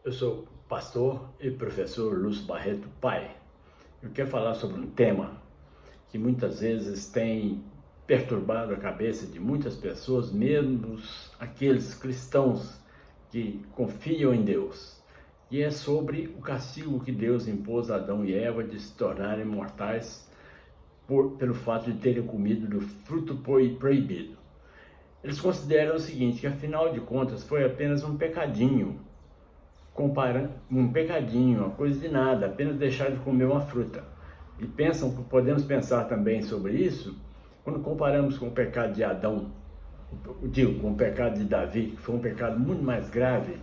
Eu sou pastor e professor Lúcio Barreto Pai. Eu quero falar sobre um tema que muitas vezes tem perturbado a cabeça de muitas pessoas, mesmo aqueles cristãos que confiam em Deus. E é sobre o castigo que Deus impôs a Adão e Eva de se tornarem mortais pelo fato de terem comido do fruto proibido. Eles consideram o seguinte, que afinal de contas foi apenas um pecadinho, uma coisa de nada, apenas deixar de comer uma fruta. E podemos pensar também sobre isso quando comparamos com o pecado de Adão, com o pecado de Davi, que foi um pecado muito mais grave,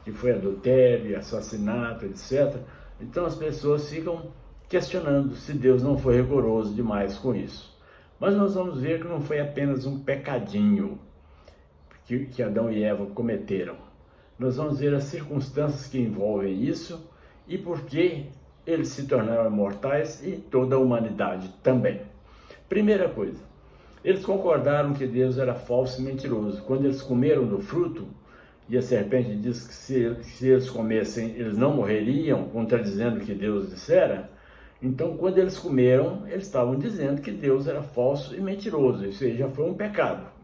que foi adultério, assassinato, etc. Então as pessoas ficam questionando se Deus não foi rigoroso demais com isso. Mas nós vamos ver que não foi apenas um pecadinho que Adão e Eva cometeram. Nós vamos ver as circunstâncias que envolvem isso e por que eles se tornaram mortais e toda a humanidade também. Primeira coisa, eles concordaram que Deus era falso e mentiroso. Quando eles comeram do fruto, e a serpente disse que se eles comessem, eles não morreriam, contradizendo o que Deus dissera, então quando eles comeram, eles estavam dizendo que Deus era falso e mentiroso. Isso aí já foi um pecado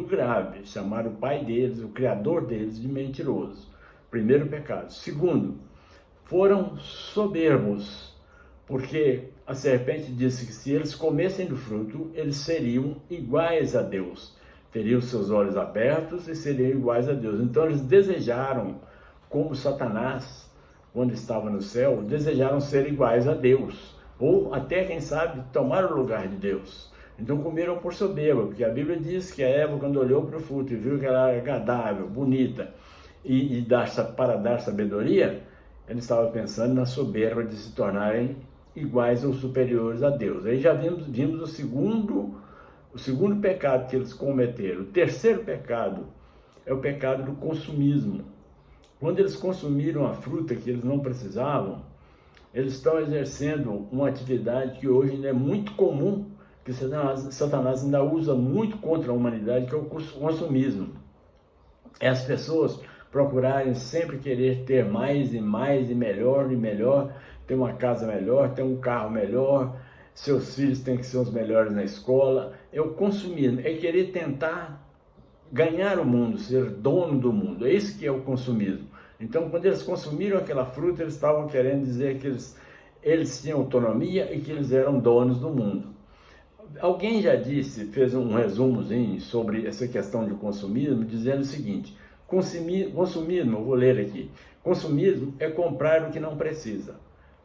grave, chamar o pai deles, o criador deles, de mentiroso. Primeiro pecado. Segundo, foram soberbos, porque a serpente disse que se eles comessem do fruto, eles seriam iguais a Deus, teriam seus olhos abertos e seriam iguais a Deus. Então eles desejaram, como Satanás, quando estava no céu, desejaram ser iguais a Deus, ou até, quem sabe, tomar o lugar de Deus. Então comeram por soberba, porque a Bíblia diz que a Eva, quando olhou para o fruto e viu que ela era agradável, bonita, para dar sabedoria, ela estava pensando na soberba de se tornarem iguais ou superiores a Deus. Aí já vimos o segundo pecado que eles cometeram. O terceiro pecado é o pecado do consumismo. Quando eles consumiram a fruta que eles não precisavam, eles estão exercendo uma atividade que hoje ainda é muito comum, que Satanás ainda usa muito contra a humanidade, que é o consumismo. É as pessoas procurarem sempre querer ter mais e mais e melhor, ter uma casa melhor, ter um carro melhor, seus filhos têm que ser os melhores na escola. É o consumismo, é querer tentar ganhar o mundo, ser dono do mundo. É isso que é o consumismo. Então, quando eles consumiram aquela fruta, eles estavam querendo dizer que eles tinham autonomia e que eles eram donos do mundo. Alguém já fez um resumozinho sobre essa questão de consumismo, dizendo o seguinte: consumismo, eu vou ler aqui, consumismo é comprar o que não precisa.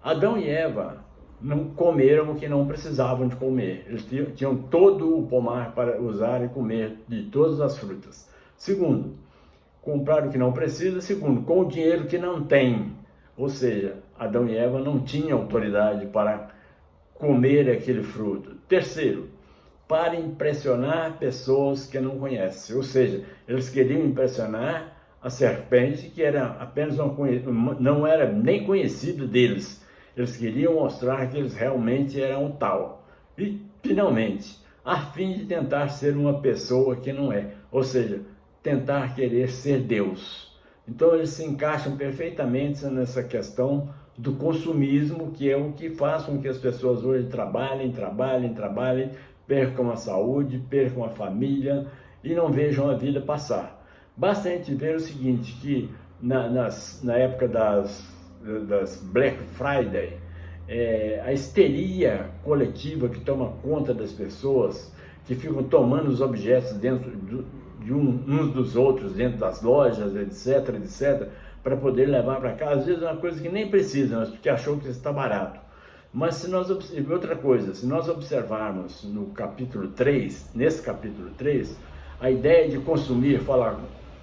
Adão e Eva não comeram o que não precisavam de comer, eles tinham todo o pomar para usar e comer de todas as frutas. Segundo, comprar o que não precisa. Segundo, com o dinheiro que não tem, ou seja, Adão e Eva não tinham autoridade para comer aquele fruto. Terceiro, para impressionar pessoas que não conhecem, ou seja, eles queriam impressionar a serpente, que era apenas não era nem conhecida deles. Eles queriam mostrar que eles realmente eram tal. E, finalmente, a fim de tentar ser uma pessoa que não é, ou seja, tentar querer ser Deus. Então eles se encaixam perfeitamente nessa questão do consumismo, que é o que faz com que as pessoas hoje trabalhem, percam a saúde, percam a família e não vejam a vida passar. Basta a gente ver o seguinte, que na época das Black Friday, a histeria coletiva que toma conta das pessoas, que ficam tomando os objetos dentro de uns dos outros, dentro das lojas, etc, para poder levar para casa. Às vezes é uma coisa que nem precisa, mas porque achou que está barato. Mas se nós observarmos no capítulo 3, nesse capítulo 3, a ideia de consumir, fala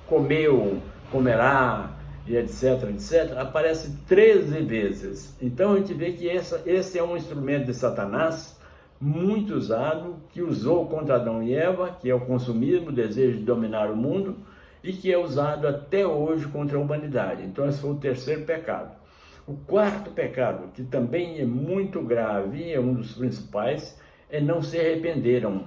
comeu, comerá, e etc, aparece 13 vezes. Então a gente vê que esse é um instrumento de Satanás, muito usado, que usou contra Adão e Eva, que é o consumismo, o desejo de dominar o mundo, e que é usado até hoje contra a humanidade. Então esse foi o terceiro pecado. O quarto pecado, que também é muito grave, é um dos principais, é não se arrependeram.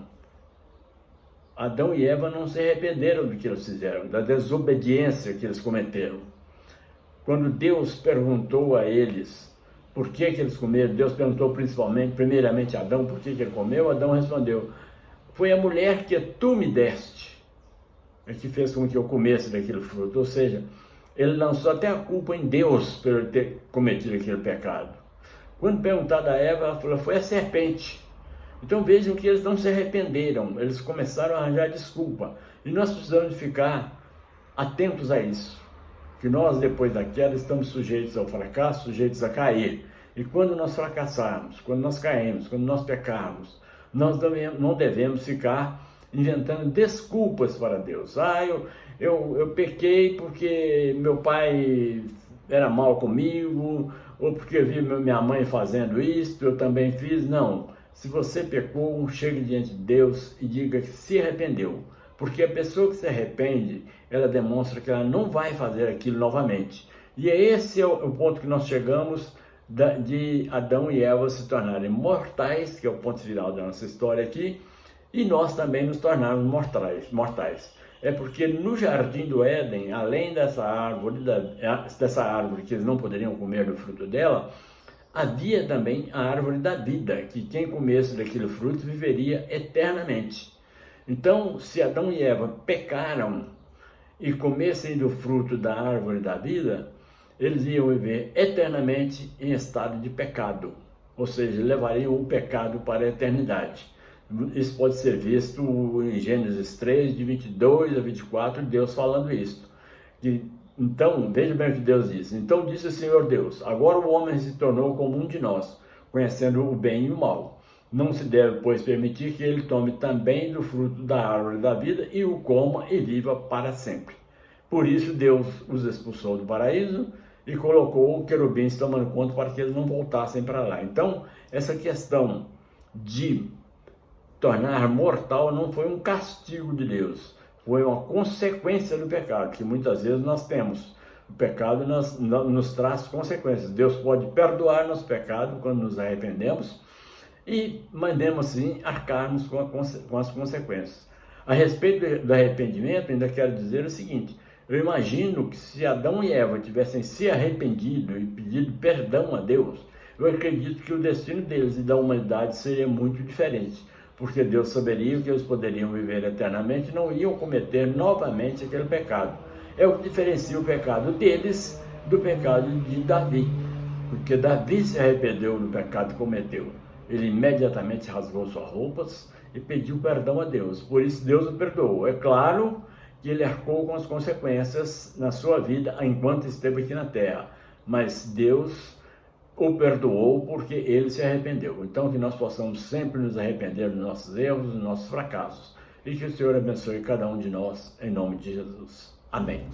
Adão e Eva não se arrependeram do que eles fizeram, da desobediência que eles cometeram. quando Deus perguntou a eles por que eles comeram, Deus perguntou primeiramente a Adão por que ele comeu, Adão respondeu: foi a mulher que tu me deste, é que fez com que eu comesse daquele fruto. Ou seja, ele lançou até a culpa em Deus por ele ter cometido aquele pecado. Quando perguntado a Eva, ela falou: foi a serpente. Então vejam que eles não se arrependeram, eles começaram a arranjar desculpa. E nós precisamos de ficar atentos a isso, que nós depois da queda estamos sujeitos ao fracasso, sujeitos a cair. E quando nós fracassarmos, quando nós caímos, quando nós pecarmos, nós não devemos ficar inventando desculpas para Deus. Eu pequei porque meu pai era mal comigo, ou porque eu vi minha mãe fazendo isso, eu também fiz. Não. Se você pecou, chegue diante de Deus e diga que se arrependeu. Porque a pessoa que se arrepende, ela demonstra que ela não vai fazer aquilo novamente. E esse é o ponto que nós chegamos de Adão e Eva se tornarem mortais, que é o ponto final da nossa história aqui, e nós também nos tornarmos mortais. É porque no jardim do Éden, além dessa árvore que eles não poderiam comer do fruto dela, havia também a árvore da vida, que quem comesse daquele fruto viveria eternamente. Então, se Adão e Eva pecaram e comessem do fruto da árvore da vida, eles iam viver eternamente em estado de pecado, ou seja, levariam o pecado para a eternidade. Isso pode ser visto em Gênesis 3, de 22 a 24, Deus falando isso. Então, veja bem o que Deus diz. Então disse o Senhor Deus: agora o homem se tornou como um de nós, conhecendo o bem e o mal. Não se deve, pois, permitir que ele tome também do fruto da árvore da vida e o coma e viva para sempre. Por isso Deus os expulsou do paraíso e colocou querubins tomando conta para que eles não voltassem para lá. Então, essa questão de tornar mortal não foi um castigo de Deus, foi uma consequência do pecado, que muitas vezes nós temos. O pecado nos traz consequências. Deus pode perdoar nosso pecado quando nos arrependemos e mandemos sim arcarmos com as consequências. A respeito do arrependimento, ainda quero dizer o seguinte: eu imagino que se Adão e Eva tivessem se arrependido e pedido perdão a Deus, eu acredito que o destino deles e da humanidade seria muito diferente, porque Deus saberia que eles poderiam viver eternamente e não iam cometer novamente aquele pecado. É o que diferencia o pecado deles do pecado de Davi, porque Davi se arrependeu do pecado que cometeu. Ele imediatamente rasgou suas roupas e pediu perdão a Deus, por isso Deus o perdoou. É claro que ele arcou com as consequências na sua vida enquanto esteve aqui na terra, mas Deus o perdoou porque ele se arrependeu. Então que nós possamos sempre nos arrepender dos nossos erros, dos nossos fracassos, e que o Senhor abençoe cada um de nós, em nome de Jesus. Amém.